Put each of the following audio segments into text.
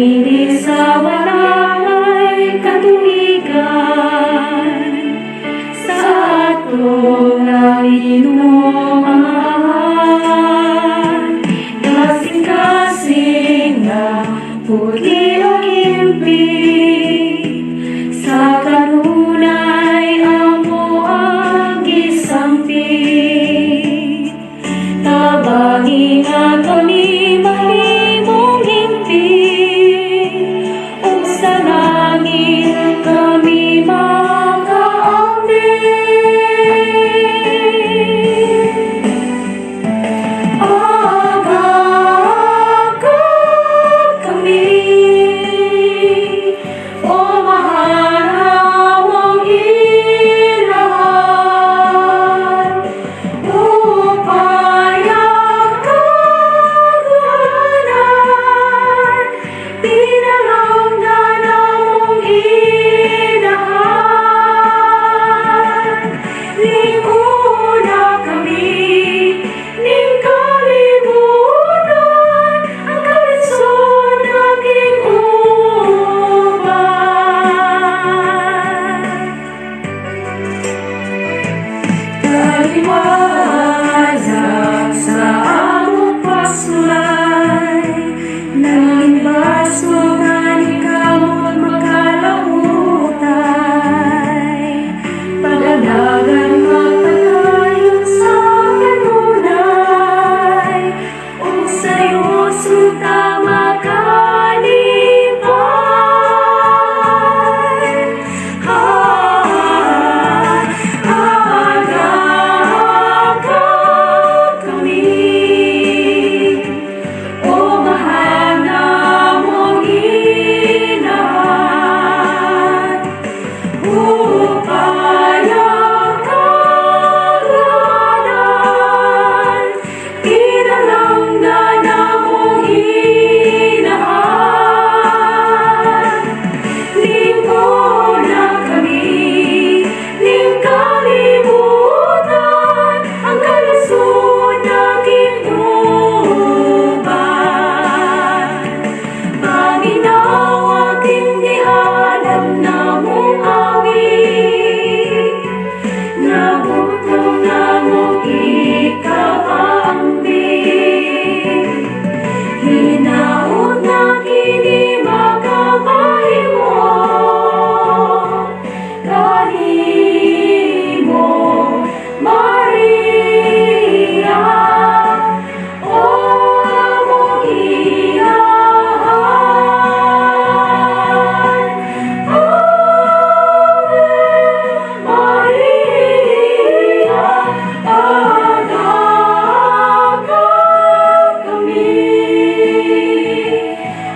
Kini sa walay katuigan sa atong nainuman, kasing-kasing na puti o himpit sa kanunay amo ang gisampit. Tabangin ato ni mahimong hingpit, ug sa langit kami makaambit. Agagag kami, o mahal mong ilahan, upayag kagulanan, pinalanggan among inahan. Linguna kami, ning kalibutan, ang kalisod naging uban. Kaliwayag sa among pasulay, naging basugan ikamot makalahutay. Palalagan magpadayon sa kanunay, ug sa'yo sunta makalipay. Agagag kami, o mahal namong inahan, upayag kagulanan, pinalanggan among inahan. Linguna kami, ning kalibutan, ang kalisod naging uban. Paminaw aking dihanan namong awit, nabutong namong ikaambit. Hinaot na kini makapahimo, kanimo Maria, o among inahan. Ave Maria, agagag kami,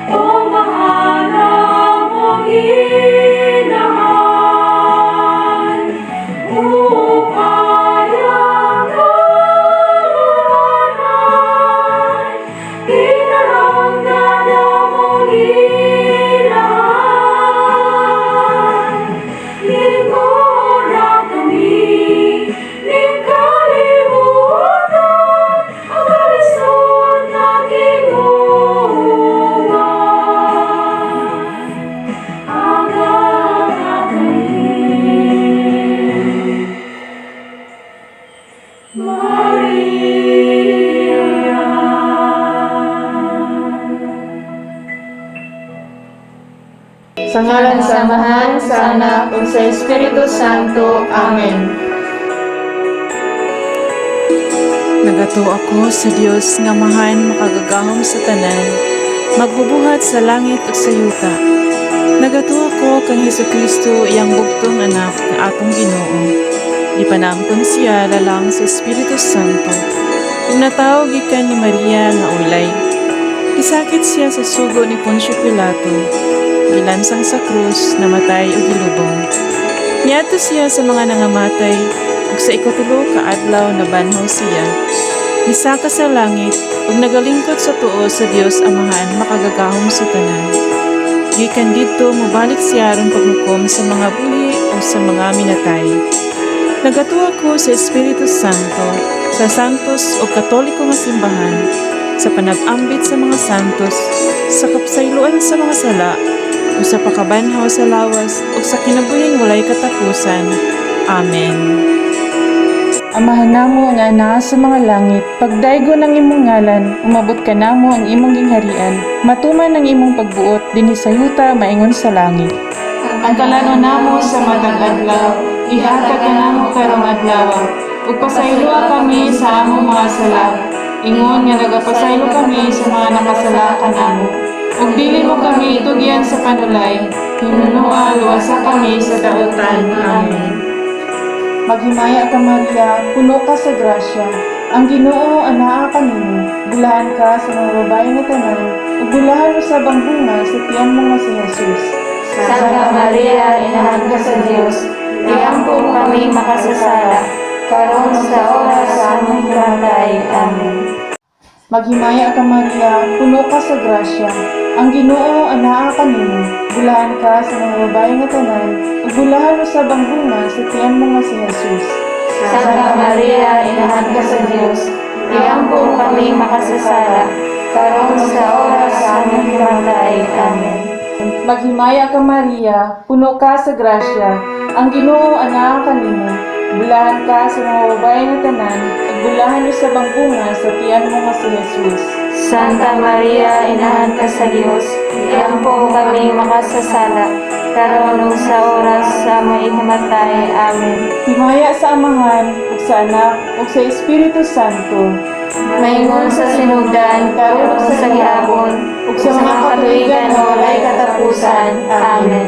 o mahal namong inahan, upayag kagulanan, pinalanggan among inahan. Linguna kami, ning kalibutan, ang kalisod naging uwan. Agagag kami, Maria. Sa ngalan sa Amahan, sa Anak, ug sa Espiritu Santo. Amen. Nagato ako sa Dios nga mahan makagagahom sa tanan, magbubuhat sa langit ug sa yuta. Nagato ako kang Hesukristo iyang bugtong anak nga atong Ginoo. Ipanamton siya lalang sa Espiritu Santo. Ug natawag gikan ni Maria nga ulay. Isakit siya sa sugo ni Poncio Pilato. Gilansang sa krus, namatay ug gilubong. Niadto siya sa mga nangamatay, ug sa ikatulo ka adlaw nabanhaw siya. Misaka sa langit, ug nagalingkod sa tuo sa Dios Amahan makagagahom sa tanan. Gikan didto mobalik siya aron paghukom sa mga buhi ug sa mga minatay. Nagatuwa ko sa Espiritu Santo, sa santos o katoliko nga simbahan, sa panag-ambit sa mga santos, sa kapsayloan sa mga sala, o sa pakabanhaw sa lawas, o sa kinabuhing walay katapusan. Amen. Amahan namo nga naa sa mga langit, pagdaygo ng imong ngalan, umabot ka namo ang imong gingharian, matuman ang imong pagbuot, dinhi sa yuta maingon sa langit. Ang kalano namo sa matag adlaw, ihatag ka namo karong adlaw, ug pasayloa kami sa among mga sala, ingon nga nagapasaylo kami sa mga nakasala kanamo. Ug dili mo kami itugyan sa panulay, hinunua luwasa kami sa dautan. Amen. Maghimaya ka Maria, puno ka sa grasya. Ang Ginoo anaa kanimo. Bulahan ka sa mga babae nga tanan, ug bulahan mo sa bangbunga sa tiyan mo nga si Jesus. Santa Maria, Inahan ka sa Diyos, iampo kami makasasala, karon sa oras sa aming kamatay. Amen. Maghimaya ka Maria, puno ka sa grasya. Ang Ginoo anaa kanimo. Bulahan ka sa mga babae nga tanan, ug bulahan mo sa bangbunga sa tiyan mo nga si Jesus. Santa Maria, Inahan ka sa Diyos, iampo kami makasasala, karon sa oras sa aming kamatay. Amen. Maghimaya ka Maria, puno ka sa grasya. Ang Ginoo anaa kanimo. Bulahan ka sa mga babae nga tanan, ug bulahan mo sa bangbunga sa tiyan mo nga si Jesus. Santa Maria, Inahan ka sa Diyos, iampo kami makasasala, karon ug sa oras sa aming kamatay. Amen. Himaya sa Amahan, ug sa Anak, ug sa Espiritu Santo. Maingon sa sinugdan, karon sa gihapon, ug sa mga katuigan nga walay katapusan. Amen.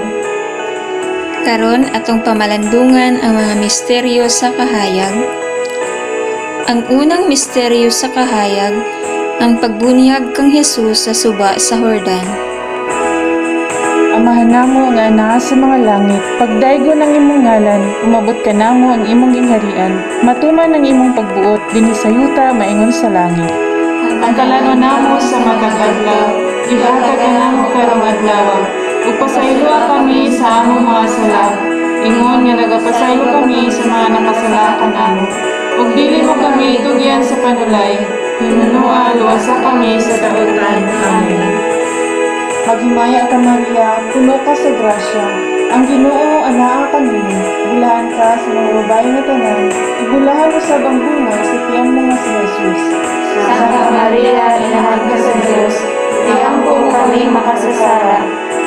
Karon atong pamalandungan ang mga misteryo sa kahayag. Ang unang misteryo sa kahayag, ang pagbunyag kang Hesus sa suba sa Jordan. Amahan namo nga anaa sa mga langit, pagdaygo ng imong ngalan, umabot ka namo ang imong gingharian, matuman ang imong pagbuot, dinhi sa yuta maingon sa langit. Ang kalano namo sa matag adlaw, ihatag ka namo karong adlaw, ug pasayloa kami sa among mga sala, ingon nga nagapasaylo kami sa mga nakasala kanamo. Ug dili mo kami itugyan sa panulay, hinunua luwasa kami sa dautan. Amen. Maghimaya ka Maria, puno ka sa grasya. Ang Ginoo anaa kanimo. Bulahan ka sa mga babae nga tanan, ug bulahan mo sa bangbunga sa tiyan mo nga si Jesus. Santa Maria, Inahan ka sa Diyos, iampo kami makasasala,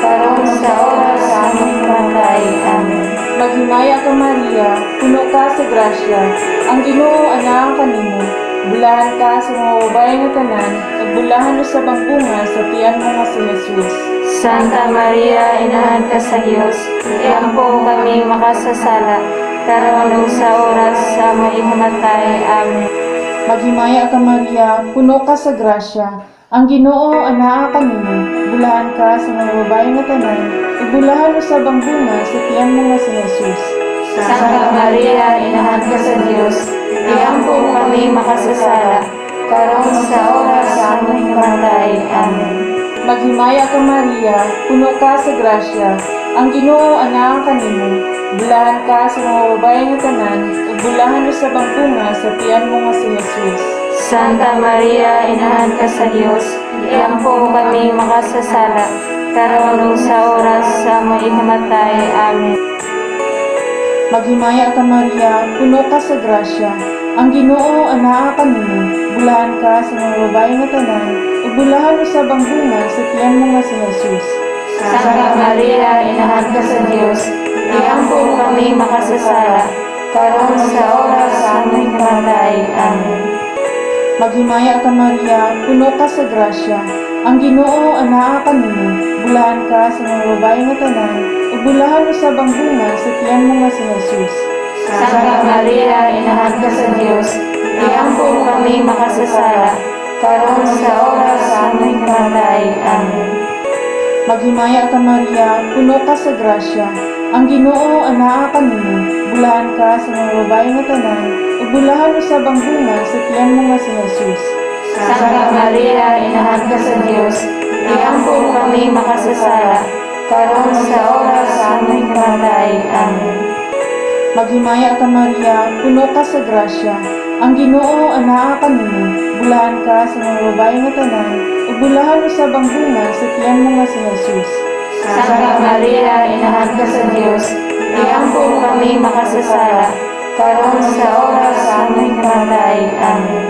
karon sa oras sa aming kamatay. Amen. Maghimaya ka Maria, puno ka sa grasya. Ang Ginoo anaa kanimo. Bulahan ka sa mga babae nga tanan, ug bulahan mo sa bangbunga sa tiyan mo nga si Jesus. Santa Maria, Inahan ka sa Diyos, iampo kami makasasala, karon ug sa oras sa aming kamatay. Amen. Maghimaya ka Maria, puno ka sa grasya. Ang Ginoo anaa kanimo. Bulahan ka sa mga babae nga tanan, ug bulahan mo sa bangbunga sa tiyan mo nga si Jesus. Santa Maria, Inahan ka sa Diyos, iampo kami makasasala, karon sa oras sa aming kamatay. Amen. Maghimaya ka Maria, puno ka sa grasya. Ang Ginoo anaa kanimo. Bulahan ka sa mga babae nga tanan, ug bulahan mo sa bangbunga sa tiyan mo nga si Jesus. Santa Maria, Inahan ka sa Diyos, iampo kami makasasala, karon ug sa oras sa aming kamatay. Amen. Maghimaya ka Maria, puno ka sa grasya. Ang Ginoo anaa kanimo. Bulahan ka sa mga babae nga tanan, ug bulahan mo sa bangbunga sa tiyan mo nga si Jesus. Santa Maria, Inahan ka sa Diyos, iampo kami makasasala, karon sa oras sa aming kamatay. Amen. Maghimaya ka Maria, puno ka sa grasya. Ang Ginoo anaa kanimo. Bulahan ka sa mga babae nga tanan, ug bulahan mo sa bangbunga sa tiyan mo nga si Jesus. Santa Maria, Inahan ka sa Diyos, iampo kami makasasala, karon sa oras sa aming kamatay. Amen. Maghimaya ka Maria, puno ka sa grasya. Ang Ginoo anaa kanimo. Bulahan ka sa mga babae nga tanan, ug bulahan mo sa bangbunga sa tiyan mo nga si Jesus. Santa Maria, Inahan ka sa Diyos, iampo kami makasasala, karon sa oras sa aming kamatay. Amen. Maghimaya ka Maria, puno ka sa grasya. Ang Ginoo anaa kanimo, bulahan ka sa mga babae nga tanan, ug bulahan usab ang bunga sa tiyan mo nga si Jesus. Santa Maria, Inahan ka sa Diyos, iampo mo kami makasasala, karon sa oras sa aming kamatay. Amen.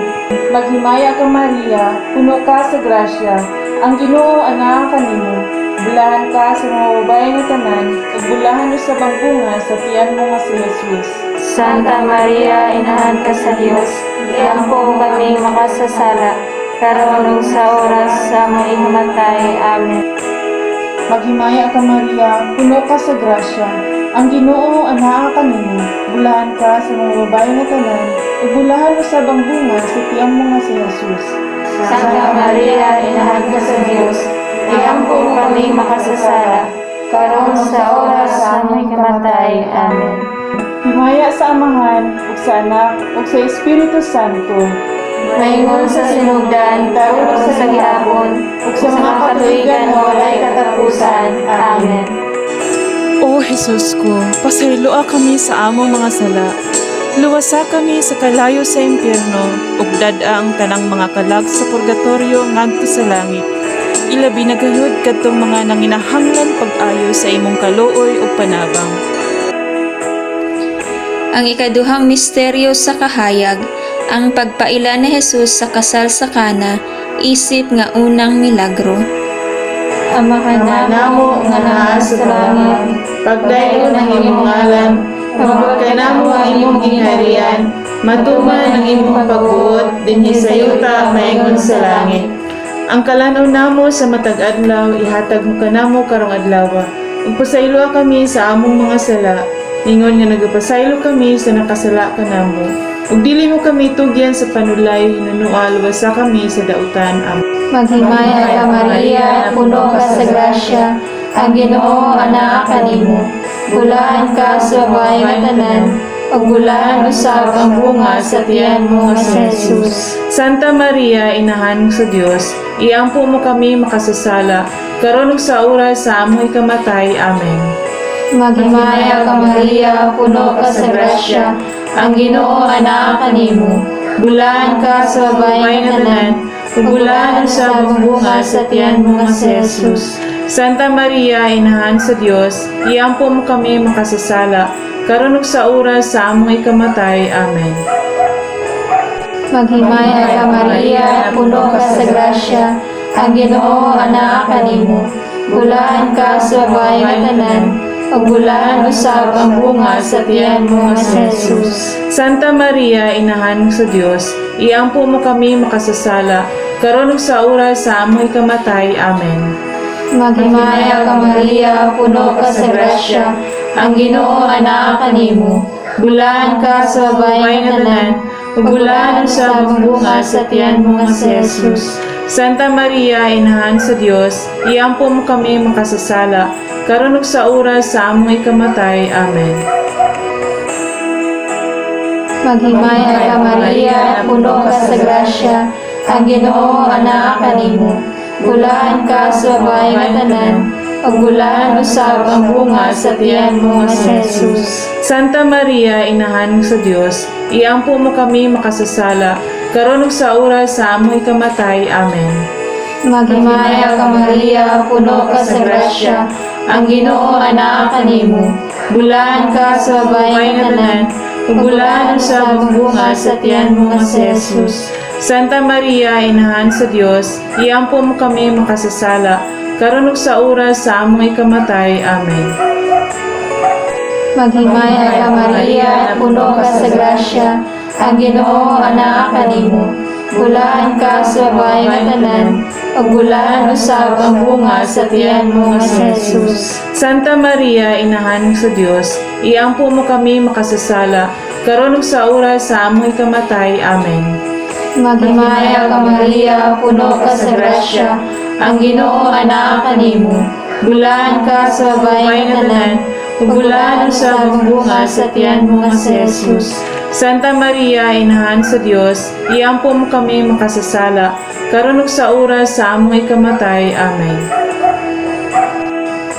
Maghimaya ka Maria, puno ka sa grasya, ang Ginoo anaa kanimo, bulahan ka sa mga babae nga tanan, ug bulahan usab ang bunga sa tiyan mo nga si Jesus. Santa Maria, Inahan ka sa Diyos, iampo mo kami makasasala, karon ug sa oras sa aming kamatay. Amen. Maghimaya ka Maria, puno ka sa grasya, ang Ginoo anaa kanimo, bulahan ka sa mga babae nga tanan, ug bulahan usab ang bunga sa tiyan mo nga si Jesus. Santa Maria, Inahan ka sa Diyos, iampo mo kami makasasala, karon sa oras sa aming kamatay. Amen. Himaya sa Amahan, ug sa Anak, ug sa Espiritu Santo, Maingon sa sinugdan, karon ug sa gihapon, ug sa mga katuigan nga walay katapusan. Amen. O Jesus ko, pasayloa kami sa among mga sala. Luwasa kami sa kalayo sa impyerno, ug dad-a ang tanang mga kalag sa purgatorio ngadto sa langit. Ilabi na gayud kadtong mga nanginahanglan pag-ayo sa imong kaluoy ug panabang. Ang ikaduhang misteryo sa kahayag, ang pagpaila ni Jesus sa kasal sa Kana, isip nga unang milagro. Amahan namo nga naa sa langit, Pagdayon ang imong ngalan, mabuhat ka namo ang imong gingharian, matuman ang imong pagbuot, dinhi sa yuta maingon sa langit. Ang kalanaw namo sa matag adlaw, ihatag mo kanamo karong adlaw. Ug pasayloa kami sa among mga sala, ningon nga nagapasaylo kami sa nakasala kanamo. Ug dili mo kami tugyan sa panulay, nanual wasa kami sa dautan. Amen. maghimaya ka Maria, puno ka sa grasya, ang Ginoo anaa kanimo. Bulahan ka sa babae nga tanan, ug bulahan usab ang bunga sa tiyan mo nga si Jesus. Santa Maria, Inahan sa Dios, iampo mo kami makasasala, karon ug sa oras sa amoy kamatay. Amen. Maghimaya ka Maria, puno ka sa grasya, ang Ginoo anaa kanimo. Bulahan ka sa babae nga tanan, ug bulahan usab ang bunga sa tiyan mo nga si Jesus. Santa Maria, Inahan sa Dios, iampo mo kami makasasala, karon ug sa oras sa amoy kamatay. Amen. Maghimaya ka Maria, puno ka sa grasya, ang Ginoo anaa kanimo. Bulahan ka sa babae nga tanan, ug bulahan usab ang bunga sa tiyan mo nga si Jesus. Santa Maria, Inahan sa Dios, iampo mo kami makasasala, karon ug sa oras sa amoy kamatay. Amen. Maghimaya ka Maria, puno ka sa grasya, ang Ginoo anaa kanimo. Bulahan ka sa babae nga tanan, ug bulahan usab ang bunga sa tiyan mo nga si Jesus. Santa Maria, Inahan sa Dios, iampo mo kami makasasala, karon ug sa oras sa amoy kamatay. Amen. Maghimaya ka Maria, puno ka sa grasya, ang Ginoo anaa kanimo. Bulahan ka sa babae nga tanan, ug bulahan usab ang bunga sa tiyan mo nga si Jesus. Santa Maria, Inahan sa Dios, iampo mo kami makasasala, karon ug sa oras sa amoy kamatay. Amen. Maghimaya ka Maria, puno ka sa grasya, ang Ginoo anaa kanimo. Bulahan ka sa babae nga tanan, ug bulahan usab ang bunga sa tiyan mo nga si Jesus. Santa Maria, Inahan sa Dios, iampo mo kami makasasala, karon ug sa oras sa amoy kamatay. Amen. Maghimaya ka Maria, puno ka sa grasya, ang Ginoo anaa kanimo. Bulahan ka sa babae nga tanan, ug bulahan usab ang bunga sa tiyan mo nga si Jesus. Santa Maria, Inahan sa Dios, iampo mo kami makasasala, karon ug sa oras sa amoy kamatay. Amen. Maghimaya ka Maria, puno ka sa grasya, ang Ginoo anaa kanimo. Bulahan ka sa babae nga tanan, ug bulahan usab ang bunga sa tiyan mo nga si Jesus. Santa Maria, Inahan sa Dios, iampo mo kami makasasala, karon ug sa oras sa amoy kamatay. Amen.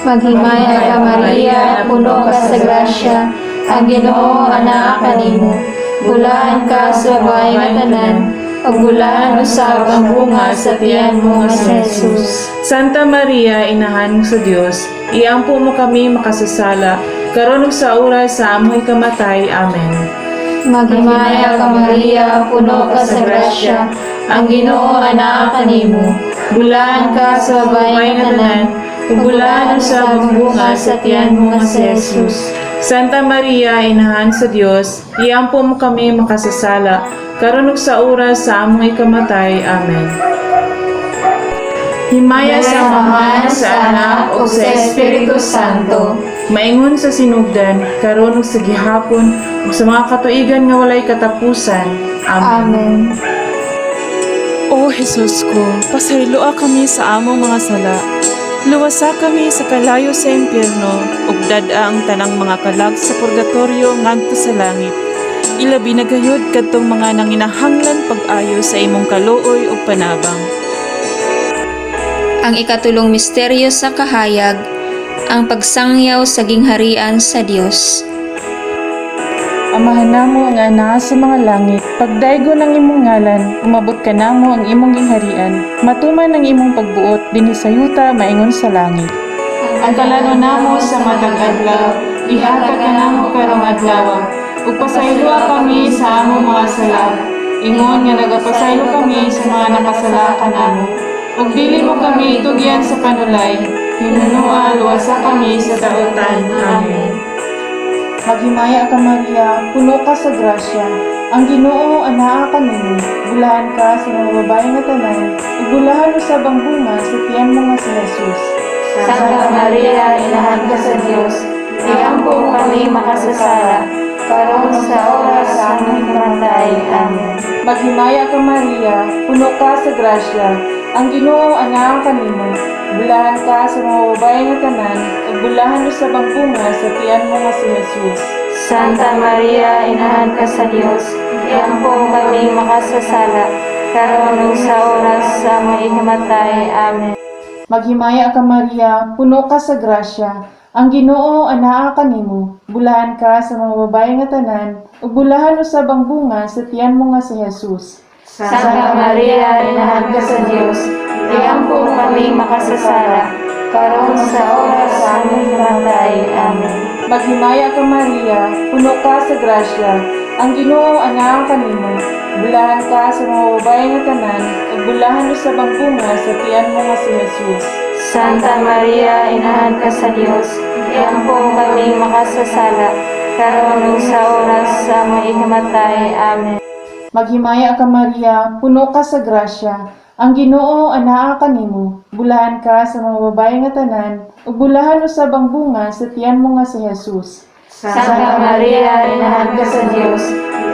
Maghimaya ka Maria, puno ka sa grasya, ang Ginoo anaa kanimo. bulaan ka sa babae nga tanan, pagbulaan usab ang bunga sa tiyan mo nga si Jesus. Santa Maria, Inahan sa Dios, iampo mo kami makasasala, karon ug sa oras sa amoy kamatay. Amen. Maghimaya ka Maria, puno ka sa grasya, ang Ginoo anaa kanimo. Bulaan ka sa babae nga tanan, pagbulaan usab ang bunga sa tiyan mo nga si Jesus. Santa Maria, Inahan sa Dios, iampo mo kami makasasala, karon ug sa oras sa amoy kamatay. Amen. Himaya sa Ama, sa Anak, ug sa Espiritu Santo, maingon sa sinugdan, karon ug sa gihapon, ug sa mga katuigan nga walay katapusan. Amen. Amen. O Jesus ko, pasayloa kami sa among mga sala. Luwasa kami sa kalayo sa impyerno, ug dad-a ang tanang mga kalag sa purgatorio ngadto sa langit. Ilabi na gayud kadtong mga nanginahanglan pag-ayo sa imong kaluoy ug panabang. Ang ikatulong misteryo sa kahayag, ang pagsangyaw sa gingharian sa Dios. Amahan namo nga naa sa mga langit, pagdaygo ng imong ngalan, umabot ka namo ang imong gingharian, matuman ang imong pagbuot dinhi sa yuta maingon sa langit. Ang kalano namo sa matag adlaw, ihatag ka namo karong adlaw, ug pasayloa kami sa among mga sala. Ingon nga nagapasaylo kami sa mga nakasala kanamo. Ug dili mo kami itugyan sa panulay, hinunua luwasa kami sa dautan. Amen. Maghimaya ka Maria, puno ka sa grasya, ang Ginoo anaa kanimo. Bulahan ka sa mga babae nga tanan, ug bulahan usab ang bunga sa tiyan mo nga si Jesus. Santa Maria, Inahan ka sa Dios, iampo mo kami makasasala, karon sa oras sa aming kamatay. Amen. Maghimaya ka Maria, puno ka sa grasya, ang Ginoo anaa kanimo. Bulahan ka sa mga babae nga tanan, ug bulahan usab ang bunga sa tiyan mo nga si Jesus. Santa Maria, Inahan ka sa Dios, iampo mo kami makasasala, karon ug sa oras sa aming kamatay. Amen. Maghimaya ka Maria, puno ka sa grasya, ang Ginoo anaa kanimo. Bulahan ka sa mga babae nga tanan, ug bulahan usab ang bunga sa tiyan mo nga si Jesus. Santa Maria, Inahan ka sa Dios, iampo mo kami makasasala, karon sa oras sa aming kamatay. Amen. Maghimaya ka Maria, puno ka sa grasya, ang Ginoo anaa kanimo. Bulahan ka sa mga babae nga tanan, ug bulahan usab ang bunga sa tiyan mo nga si Jesus. Santa Maria, Inahan ka sa Dios, iampo mo kami makasasala, karon ug sa oras sa aming kamatay. Amen. Maghimaya ka Maria, puno ka sa grasya, ang Ginoo anaa kanimo. Bulahan ka sa mga babae nga tanan, ug bulahan usab ang bunga sa tiyan mo nga si Jesus. Santa Maria, Inahan ka sa Dios,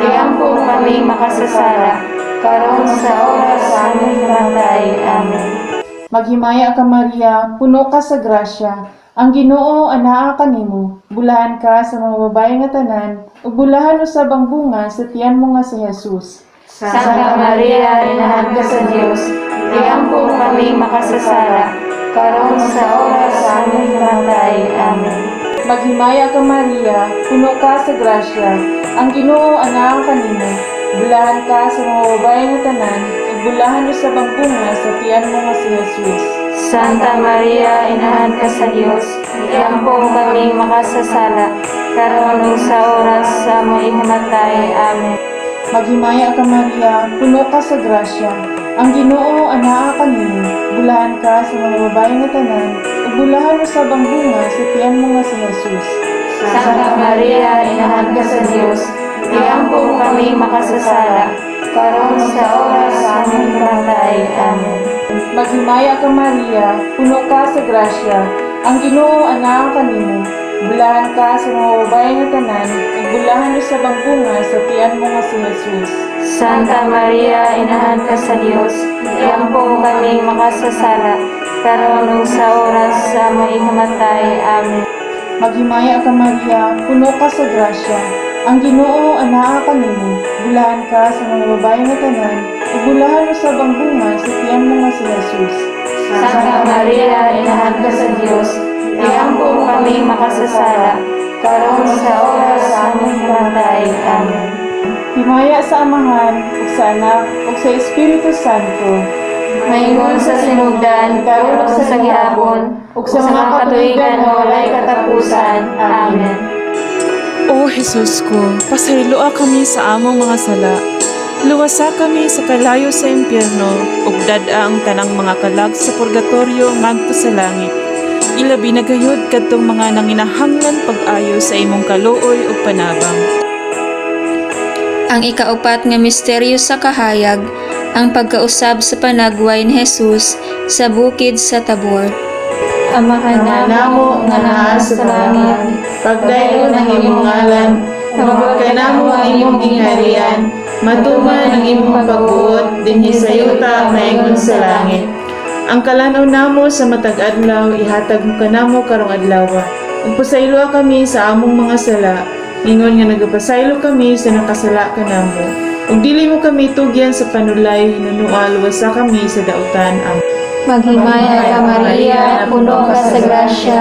iampo mo kami makasasala, karon sa oras sa aming kamatay. Amen. Maghimaya ka Maria, puno ka sa grasya, ang Ginoo anaa kanimo. Bulahan ka sa mga babae nga tanan, ug bulahan usab ang bunga sa tiyan mo nga si Jesus. Santa Maria, Inahan ka sa Dios, iampo mo kami makasasala, karon sa oras sa aming kamatay. Amen. Maghimaya ka Maria, puno ka sa grasya, ang Ginoo anaa kanimo. Bulahan ka sa mga babae nga tanan, ug bulahan usab ang bunga sa tiyan mo nga si Jesus. Santa Maria, Inahan ka sa Dios, iampo mo kami makasasala, karon ug sa oras sa aming kamatay. Amen. Maghimaya ka Maria, puno ka sa grasya, ang Ginoo anaa kanimo. Bulahan ka sa mga babae nga tanan, ug bulahan usab ang bunga sa tiyan mo nga si Jesus. Santa Maria, Inahan ka sa Dios, iampo mo kami makasasala, karon sa oras sa aming kamatay. Amen. Maghimaya ka Maria, puno ka sa grasya, ang Ginoo anaa kanimo. Bulahan ka sa mga babae nga tanan, ug bulahan usab ang bunga sa tiyan mo nga si Jesus. Santa Maria, Inahan ka sa Dios, iampo mo kami makasasala, karon ug sa oras sa aming kamatay. Amen. Maghimaya ka Maria, puno ka sa grasya, ang Ginoo anaa kanimo. Bulahan ka sa mga babae nga tanan, ug bulahan usab ang bunga sa tiyan mo nga si Jesus. Santa Maria, Inahan ka sa Dios, iampo mo kami makasasala, karon sa oras sa aming kamatay. Amen. Himaya sa Amahan, ug sa Anak, ug sa Espiritu Santo. Maingon sa sinugdan, karon ug sa gihapon, ug sa mga katuigan nga walay katapusan. Amen. O Jesus ko, pasayloa kami sa among mga sala. Luwasa kami sa kalayo sa impyerno, ug dad-a ang tanang mga kalag sa purgatorio ngadto sa langit. Ilabi na gayud kadtong mga nanginahanglan pag-ayo sa imong kaluoy ug panabang. Ang ikaapat nga misteryo sa kahayag, ang pagkausab sa panagway ni Jesus sa bukid sa Tabor. Amahan namo nga naa sa langit, Pagdayon ang imong ngalan, mabuot ka namo ang imong gingharian, matuman ang imong pagbuot, dinhi sa yuta maingon sa langit. Ang kalanaw namo sa matag adlaw, ihatag mo kanamo karong adlaw. Ug pasayloa kami sa among mga sala, ingon nga nagapasaylo kami sa nakasala kanamo. Ug dili mo kami tugyan sa panulay, hinunual wasa kami sa dautan. Amen. maghimaya ka Maria, puno ka sa grasya,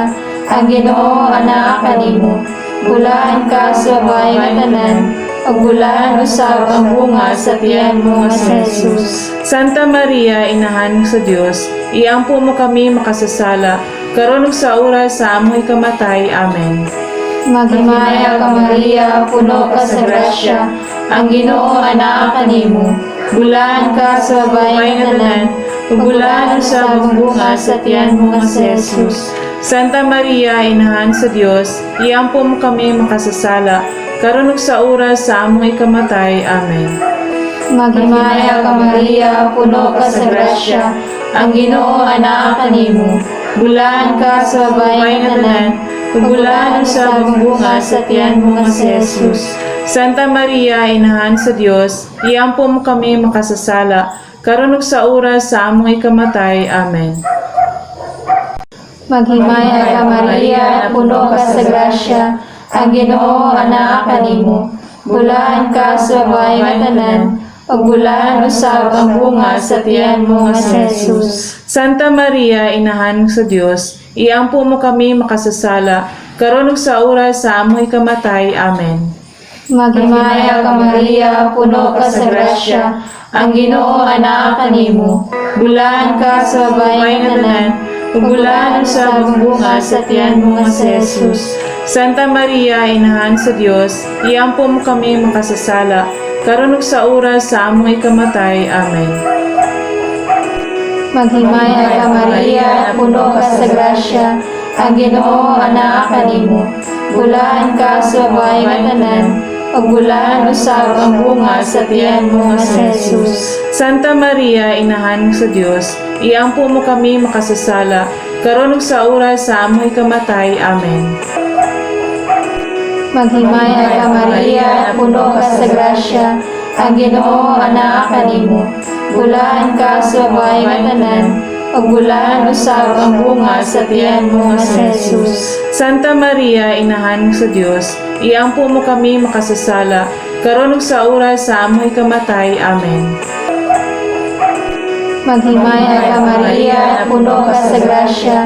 ang Ginoo anaa kanimo. Bulaan ka sa babae nga tanan, ug bulaan usab ang bunga sa tiyan mo nga si Jesus. Santa Maria, Inahan sa Dios, iampo mo kami makasasala, karon ug sa oras sa amoy kamatay. Amen. Maghimaya ka Maria, puno ka sa grasya, ang Ginoo anaa kanimo. Bulaan ka sa babae nga tanan, ug bulaan usab ang bunga sa tiyan mo nga si Jesus. Santa Maria, Inahan sa Dios, iampo mo kami makasasala, karon ug sa oras sa amoy kamatay. Amen. Maghimaya ka Maria, puno ka sa grasya, ang Ginoo anaa kanimo. Bulaan ka sa babae nga tanan, ug bulaan usab ang bunga sa tiyan mo nga si Jesus. Santa Maria, Inahan sa Dios, iampo mo kami makasasala, karon ug sa oras sa amoy kamatay. Amen. Maghimaya ka Maria, puno ka sa grasya, ang Ginoo anaa kanimo. Bulaan ka sa babae nga tanan, ug bulaan usab ang bunga sa tiyan mo nga si Jesus. Santa Maria, Inahan sa Dios, iampo mo kami makasasala, karon ug sa oras sa amoy kamatay. Amen. Maghimaya ka Maria, puno ka sa grasya, ang Ginoo anaa kanimo. Bulaan ka sa babae nga tanan, ug bulaan usab ang bunga sa tiyan mo nga si Jesus. Santa Maria, Inahan sa Dios, iampo mo kami makasasala, karon ug sa oras sa amoy kamatay. Amen. Maghimaya ka Maria, puno ka sa grasya, ang Ginoo anaa kanimo. Bulaan ka sa babae nga tanan, ug bulaan usab ang bunga sa tiyan mo nga si Jesus. Santa Maria, Inahan sa Dios, iampo mo kami makasasala, karon ug sa oras sa amoy kamatay. Amen. Maghimaya ka Maria, puno ka sa grasya, ang Ginoo anaa kanimo. Bulaan ka sa babae nga tanan, ug bulaan usab ang bunga sa tiyan mo nga si Jesus. Santa Maria, Inahan sa Dios, iampo mo kami makasasala, karon ug sa oras sa amoy kamatay. Amen. Maghimaya ka Maria, puno ka sa grasya,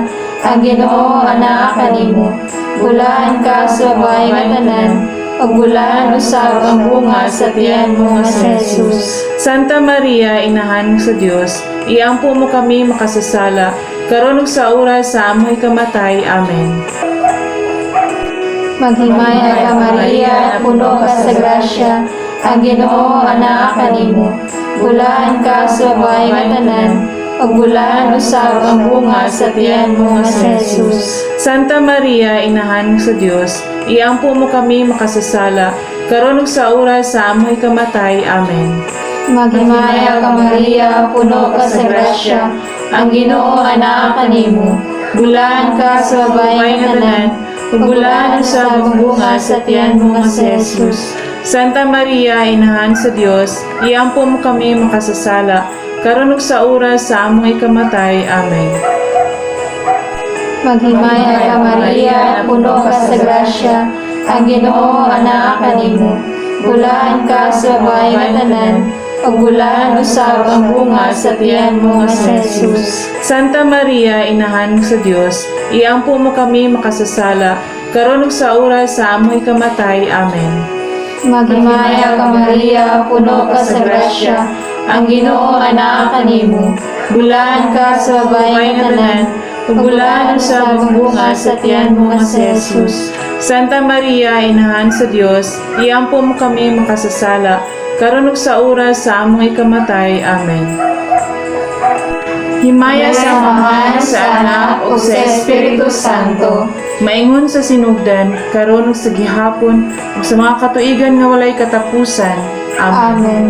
ang Ginoo anaa kanimo. Bulaan ka sa babae nga tanan, ug bulaan usab ang bunga sa tiyan mo nga si Jesus. Santa Maria, Inahan sa Dios, iampo mo kami makasasala, karon ug sa oras sa amoy kamatay. Amen. Maghimaya ka Maria, puno ka sa grasya, ang Ginoo anaa kanimo. Bulaan ka sa babae nga tanan, ug bulaan usab ang bunga sa tiyan mo nga si Jesus. Santa Maria, Inahan sa Dios, iampo mo kami makasasala, karon ug sa oras sa amoy kamatay. Amen. Maghimaya ka Maria, puno ka sa grasya, ang Ginoo anaa kanimo. Bulaan ka sa babae nga tanan, ug bulaan usab ang bunga sa tiyan mo nga si Jesus. Santa Maria, Inahan sa Dios, iampo mo kami makasasala, karon ug sa oras sa amoy kamatay. Amen. Maghimaya ka Maria, puno ka sa grasya, ang Ginoo anaa kanimo. Bulaan ka sa babae nga tanan, ug bulaan usab ang bunga sa tiyan mo nga si Jesus. Santa Maria, Inahan sa Dios, iampo mo kami makasasala, karon ug sa oras sa amoy kamatay. Amen. Maghimaya ka Maria, puno ka sa grasya, ang Ginoo anaa kanimo. Bulaan ka sa babae nga tanan, ug bulaan sa bunga sa tiyan mo nga si Jesus. Santa Maria, Inahan sa Dios, iampo mo kami makasasala, karon ug sa oras sa among ikamatay. Amen. Himaya sa Ama, sa Anak, ug sa Espiritu Santo, maingon sa sinugdan, karon ug sa gihapon, ug sa mga katuigan nga walay katapusan. Amen. Amen.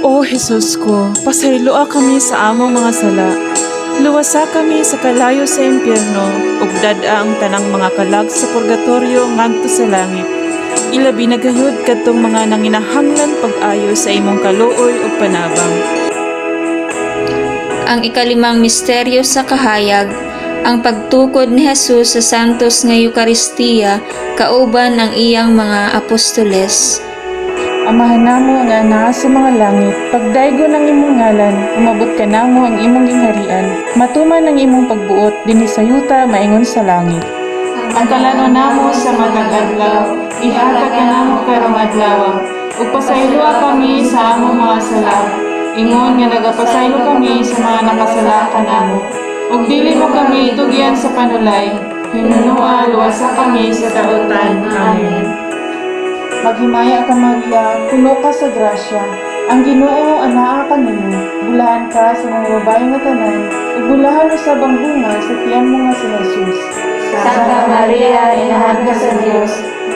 O Jesus ko, pasayloa kami sa among mga sala. Luwasa kami sa kalayo sa impyerno, ug dad-a ang tanang mga kalag sa purgatorio ngadto sa langit. Ilabi na gayud kadtong mga nanginahanglan pag-ayo sa imong kaluoy ug panabang. Ang ikalimang misteryo sa kahayag, ang pagtukod ni Jesus sa santos nga Eukaristiya kauban ang iyang mga apostoles. Amahan namo nga naa sa mga langit, pagdaygo ng imong ngalan, umabot ka namo ang imong gingharian, matuman ang imong pagbuot dinhi sa yuta maingon sa langit. Ang kalano namo sa matag adlaw, ihatag ka namo karong adlaw, ug pasayloa kami sa among mga sala. Ingon nga nagapasaylo kami sa mga nakasala kanamo. Ug dili mo kami itugyan sa panulay, hinunua luwasa kami sa tautan. Amen. Maghimaya ka Maria, puno ka sa grasya, ang Ginoo anaa kanimo. Bulahan ka sa mga babae nga tanan, ug bulahan usab ang bunga sa tiyan mo nga si Jesus. Santa Maria, Inahan ka sa Dios,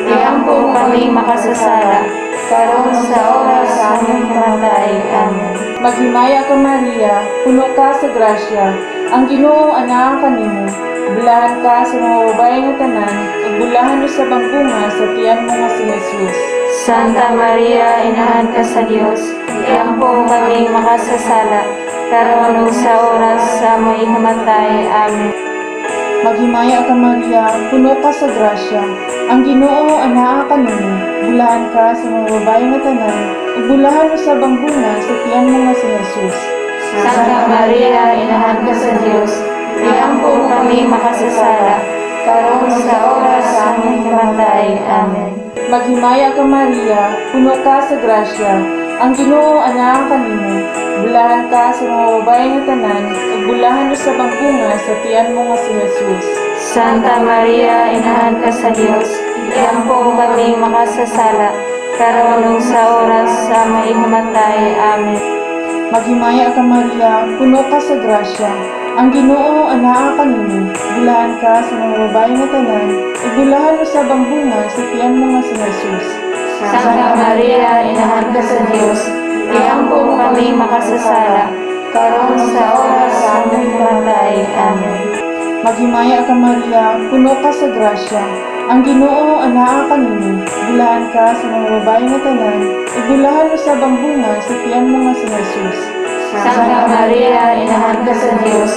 iampo kami makasasala, karon sa oras sa aming kamatay. Amen. Maghimaya ka Maria, puno ka sa grasya, ang Ginoo anaa kanimo. Bulahan ka sa mga babae nga tanan, ug bulahan usab ang bunga sa tiyan mo nga si Jesus. Santa Maria, Inahan ka sa Dios, iampo kami makasasala, karon ug sa oras sa aming ikamatay. Amen. Maghimaya ka Maria, puno ka sa grasya, ang Ginoo anaa kanimo. Bulahan ka sa mga babae nga tanan, ug bulahan usab ang bunga sa tiyan mo nga si Jesus. Santa Maria, Inahan ka sa Dios, iampo kami makasasala, karon sa oras sa aming kamatay. Amen. Maghimaya ka Maria, puno ka sa grasya, ang Ginoo anaa kanimo. Bulahan ka sa mga babae nga tanan, ug bulahan usab ang bunga sa tiyan mo nga si Jesus. Santa Maria, Inahan ka sa Dios, iampo kami makasasala, karon ug sa oras sa aming ikamatay. Amen. Maghimaya ka Maria, puno ka sa grasya, ang Ginoo anaa kanimo. Bulahan ka sa mga babae nga tanan, ug bulahan usab ang bunga sa tiyan mo nga si Jesus. Santa Maria, Inahan ka sa Dios, iampo kami makasasala, karon sa oras sa aming kamatay. Amen. Maghimaya ka Maria, puno ka sa grasya, ang Ginoo anaa kanimo. Bulahan ka sa mga babae nga tanan, ug bulahan usab ang bunga sa tiyan mo nga si Jesus. Santa Maria, Inahan ka sa Dios,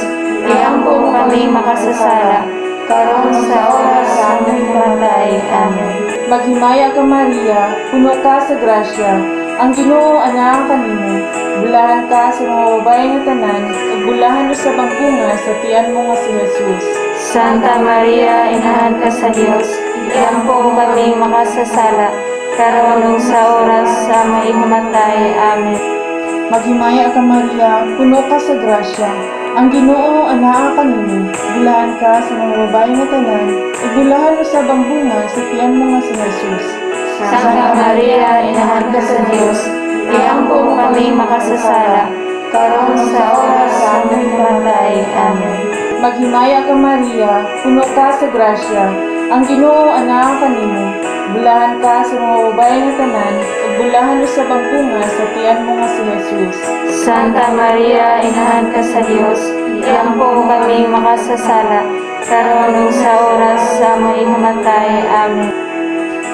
iampo kami makasasala, karon sa oras sa aming kamatay. Amen. Maghimaya ka Maria, puno ka sa grasya, ang Ginoo anaa kanimo. Bulahan ka sa mga babae nga tanan, ug bulahan usab ang bunga sa tiyan mo nga si Jesus. Santa Maria, Inahan ka sa Dios, iampo kami makasasala, karon ug sa oras sa aming ikamatay. Amen. Maghimaya ka Maria, puno ka sa grasya, ang Ginoo anaa kanimo. Bulahan ka sa mga babae nga tanan, ug bulahan usab ang bunga sa tiyan mo nga si Jesus. Santa Maria, Inahan ka sa Dios, iampo kami makasasala, karon sa oras sa aming kamatay. Amen. Maghimaya ka Maria, puno ka sa grasya, ang Ginoo anaa kanimo. Bulahan ka sa mga babae nga tanan, ug bulahan usab ang bunga sa tiyan mo nga si Jesus. Santa Maria, Inahan ka sa Dios, iampo kami makasasala, karon ug sa oras sa aming ikamatay. Amen.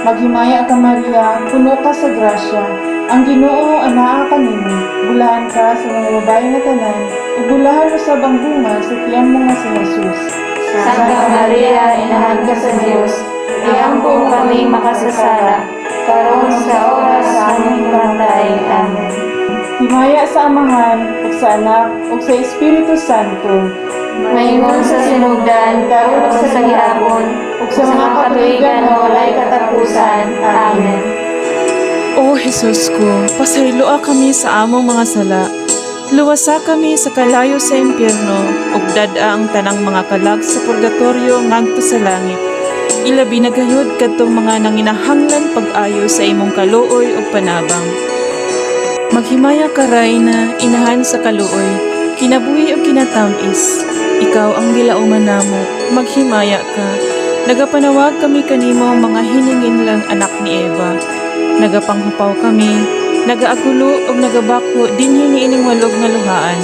Maghimaya ka Maria, puno ka sa grasya, ang Ginoo anaa kanimo. Bulahan ka sa mga babae nga tanan, ug bulahan usab ang bunga sa tiyan mo nga si Jesus. Santa Maria, Inahan ka sa Dios, iampo kami makasasala, karon sa oras sa aming kamatay. Amen. Himaya sa Amahan, ug sa Anak, ug sa Espiritu Santo. Maingon sa sinugdan, karon ug sa gihapon, ug sa mga katuigan nga walay katapusan. Amen. O Jesus ko, pasayloa kami sa among mga sala. Luwasa kami sa kalayo sa impyerno, ug dad-a ang tanang mga kalag sa purgatorio ngadto sa langit. Ilabi na gayud kadtong mga nanginahanglan pag-ayo sa imong kaluoy ug panabang. Maghimaya ka Rayna, inahan sa kaluoy, kinabuhi ug kinatamis. Ikaw ang gilauman namo, maghimaya ka. Nagapanawag kami kanimo mga hiningin lang anak ni Eva. Nagapanghupaw kami, nagaagulo ug nagabako dinhi niining walog nga luhaan.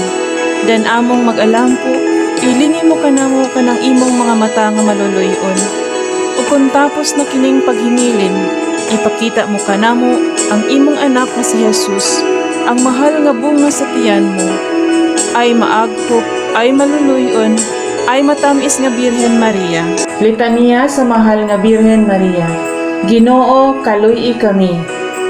Dan among mag-alampo, ilingi mo kanamo kanang imong mga mata nga maluluyon. Ug kung tapos na kining paghimilin, ipakita mo kanamo ang imong anak nga si Jesus, ang mahal nga bunga sa tiyan mo, ay maagpok, ay maluluyon, ay matamis nga Birhen Maria. Litanya sa mahal nga Birhen Maria. Ginoo, kaluy kami.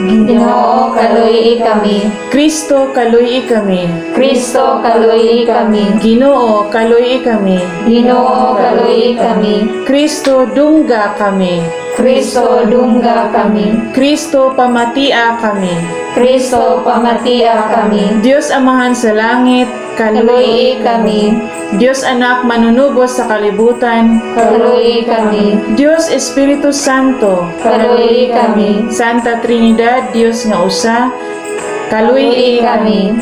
Ginoo, kaluy kami. Kristo, kaluy kami. Kristo, kaluy kami. Ginoo, kaluy kami. Ginoo, kaluy kami. Kristo, dungga kami. Kristo, dungga kami. Kristo, pamatia kami. Kristo, pamatia kami. Diyos Amahan sa langit, kaluy Kaluy kami. Diyos Anak manunubos sa kalibutan, Kaluy kami. Diyos Espiritu Santo, Kaluy kami. Santa Trinidad, Diyos nga usa, kaluy kami.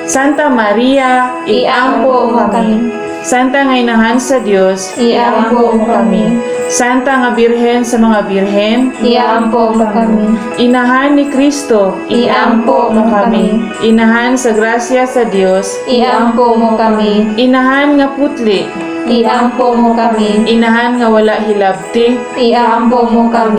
Santa Maria, Iampo mo kami. Santa nga inahan sa Diyos, Iampo mo kami. Santa nga Birhen sa mga Birhen, Iampo mo kami. Inahan ni Kristo, Iampo mo kami. Inahan sa grasya sa Diyos, Iampo mo kami. Inahan nga putli, Iampo mo kami. Inahan nga wala hilabti, Iampo mo kami.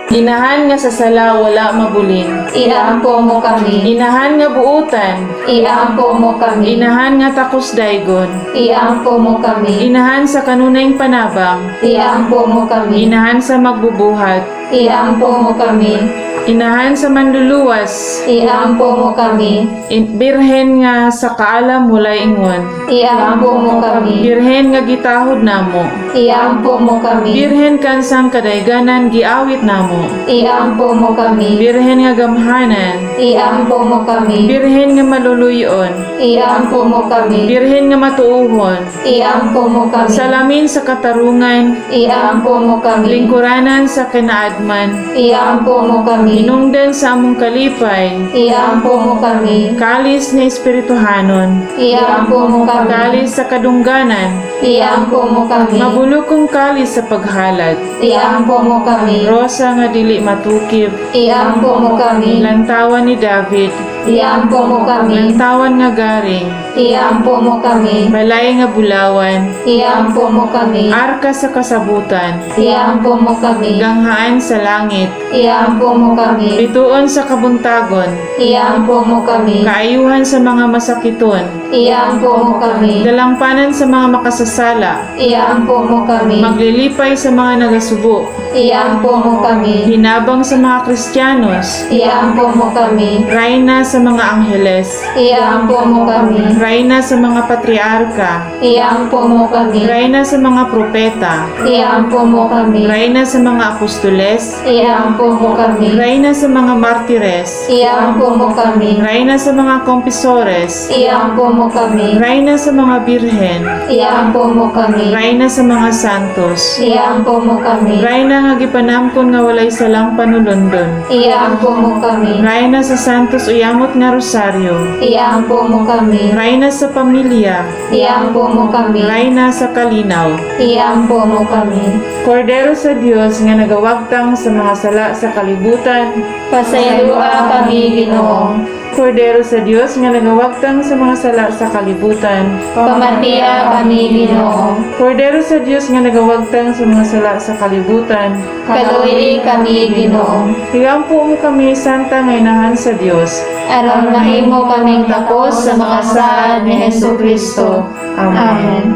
Inahan nga sa sala wala mabulin, Iampo mo kami. Inahan nga buutan, Iampo mo kami. Inahan nga takos daygon, Iampo mo kami. Inahan sa kanunayng panabang, Iampo mo kami. Inahan sa magbubuhat, Iampo mo kami. Inahan sa manluluwas, Iampo mo kami. Birhen nga sa kaalam walay ingon, Iampo mo kami. Birhen nga gitahod namo, Iampo mo kami. Birhen kansang kadayganan giawit namo, Iampo mo kami. Birhen nga gamhanan, Iampo mo kami. Birhen nga maluluyon, Iampo mo kami. Birhen nga matuuhon, Iampo mo kami. salamin sa katarungan, Iampo mo kami. lingkuranan sa kinaadman, Iampo mo kami. hinungdan sa among kalipay, Iampo mo kami. kalis ni Espirituhanon, Iampo mo kami. kalis sa kadungganan, Iampo mo kami. mabulokong kalis sa paghalad, Iampo mo kami. rosa nga dili matukib, Iampo mo kami. lantawan ni David, Iampo mo kami. lantawan nga garing, Iampo mo kami. balay nga bulawan, Iampo mo kami. arka sa kasabutan, Iampo mo kami. ganghaan sa langit, Iampo mo kami. bituon sa kabuntagon, Iampo mo kami. kaayuhan sa mga masakiton, Iampo mo kami. dalangpanan sa mga makasasala, Iampo mo kami. maglilipay sa mga nagasubo, Iampo mo kami. hinabang sa mga Kristiyanos, Iampo mo kami. rayna sa mga angheles, Iampo mo kami. rayna sa mga patriarka, Iampo mo kami. rayna sa mga propeta, Iampo mo kami. rayna sa mga apostoles, Iampo mo kami. rayna sa mga martires, Iampo mo kami. rayna sa mga kompisores, Iampo mo kami. rayna sa mga birhen, Iampo mo kami. rayna sa mga santos, Iampo mo kami. rayna nga gipanamkon nga walay salang panulundon, Iampo mo kami. rayna sa santos uyamot nga rosaryo, Iampo mo kami. rayna sa pamilya, Iampo mo kami. rayna sa kalinaw, Iampo mo kami. Kordero sa Dios nga nagawagtang sa mga sala sa kalibutan, Pasayloa kami, Ginoo. Kordero sa Dios nga nagawagtang sa mga sala sa kalibutan, Pamatia kami, Ginoo. Kordero sa Dios nga nagawagtang sa mga sala sa kalibutan, Kaluoy kami, Ginoo. higampo mo kami santa nga inahan sa Dios, Aron mahimo kaming tapos sa mga saad ni Hesukristo. Amen.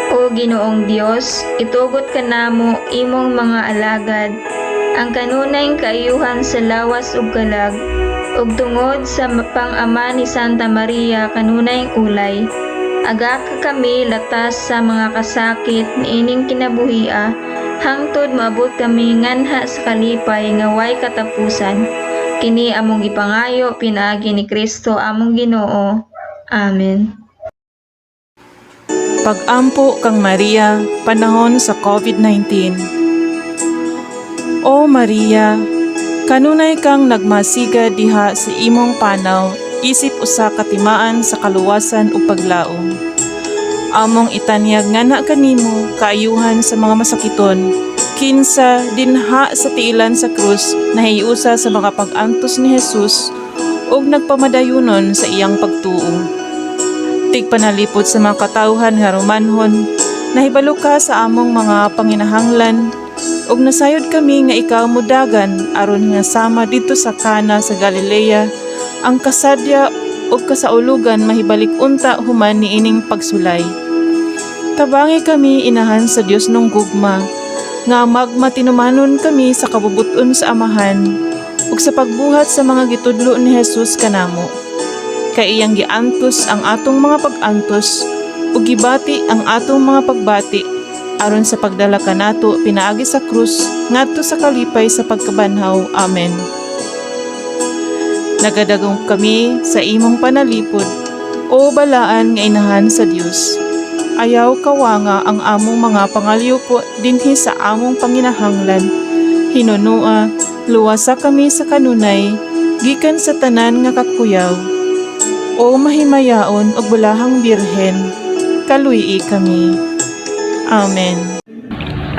O Ginoong Dios, itugot ka namo imong mga alagad, ang kanunayng kaayuhan sa lawas ug kalag, ug tungod sa pang-ama ni Santa Maria kanunayng ulay, Aga ka kami latas sa mga kasakit niining kinabuhia, hangtod maabot kami nganha sa kalipay nga way katapusan. Kini among ipangayo pinaagi ni Kristo among Ginoo. Amen. Pag-ampo kang Maria, panahon sa COVID-19. O Maria, kanunay kang nagmasiga diha sa imong panaw, isip usa ka timaan sa kaluwasan ug paglaom. Among itanyag ngana kanimo kaayuhan sa mga masakiton, kinsa dinha sa tiilan sa krus nahiusa sa mga pag-antos ni Jesus ug nagpamadayunon sa iyang pagtuo. Tigpanalipod sa mga katawhan nga Romanhon, nahibalo ka sa among mga panginahanglan ug nasayod kami nga ikaw mudagan aron nga sama dito sa Kana sa Galilea ang kasadya ug kasaulugan mahibalik unta human niining pagsulay. Tabangi kami inahan sa Dios nung gugma nga magmatinumanon kami sa kabubuton sa Amahan ug sa pagbuhat sa mga gitudlo ni Jesus kanamo. Kay iyang giantos ang atong mga pag-antos ug gibati ang atong mga pagbati aron sa pagdala kanato pinaagi sa krus ngadto sa kalipay sa pagkabanhaw. Amen. Nagadagom kami sa imong panalipod, o balaan nga inahan sa Dios. Ayaw kawanga ang among mga pangalyupo dinhi sa among panginahanglan. Hinunua, luwasa kami sa kanunay, gikan sa tanan nga kakuyaw. O mahimayaon ug bulahang birhen, kaluyi kami. Amen.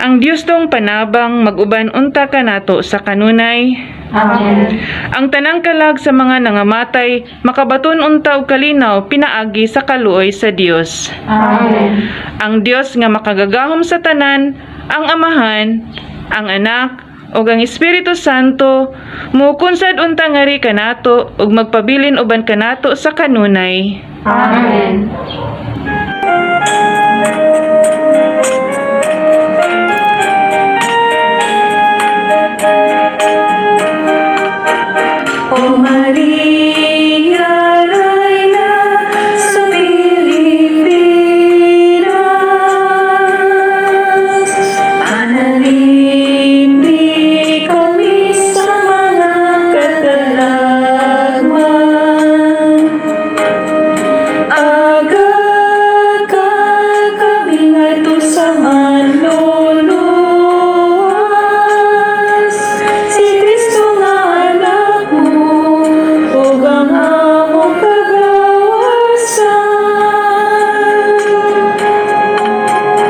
Ang Dios dong panabang mag-uban unta kanato sa kanunay. Amen. Ang tanang kalag sa mga nangamatay, makabaton unta og kalinaw pinaagi sa kaluoy sa Dios. Amen. Ang Dios nga makagagahom sa tanan, ang Amahan, ang Anak, ug ang Espiritu Santo, mukunsad unta ngari kanato ug magpabilin uban kanato sa kanunay. Amen. O Maria, Reina sa Pilipinas, manalin di kami sa mga katalagman. Agad ka kami ngadto sa manluluwas, si Kristo nga anak mo, ug ang among kagawasan.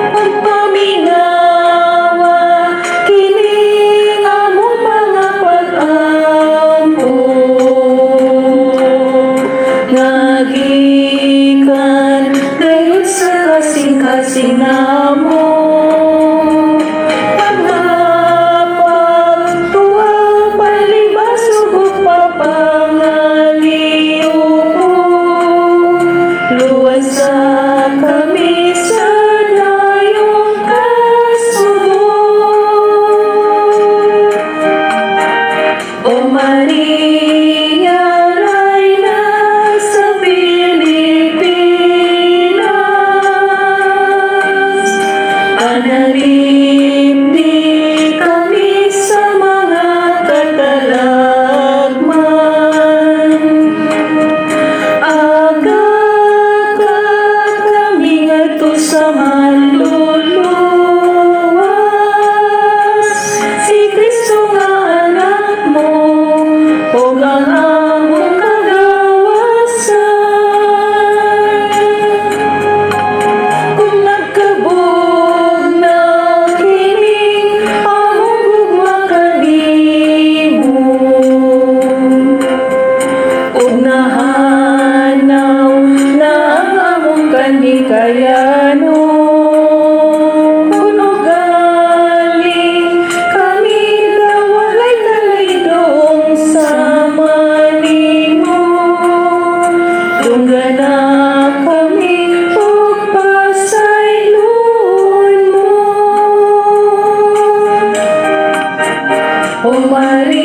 Pagpaminawa kining among mga pag-ampo, nga gikan dayon sa kasing-kasing namo. Pagpatuwang palibas ug papangaliw mo, luwasa kami sa dayong kasubok. O Maria, Reina sa Pilipinas, manalin di kami sa mga katalagman. Agad kami ngadto sa manluluwas, si Kristo nga anak mo, ug ang among kagawasan. Kung nagkabog na kining among gugma kanimo, ug nahanaw na ang among kanikayanon. Kung ugaling kami na walay kalaydong sama nimo, tunggana kami ug pasaylon mo. O Maria,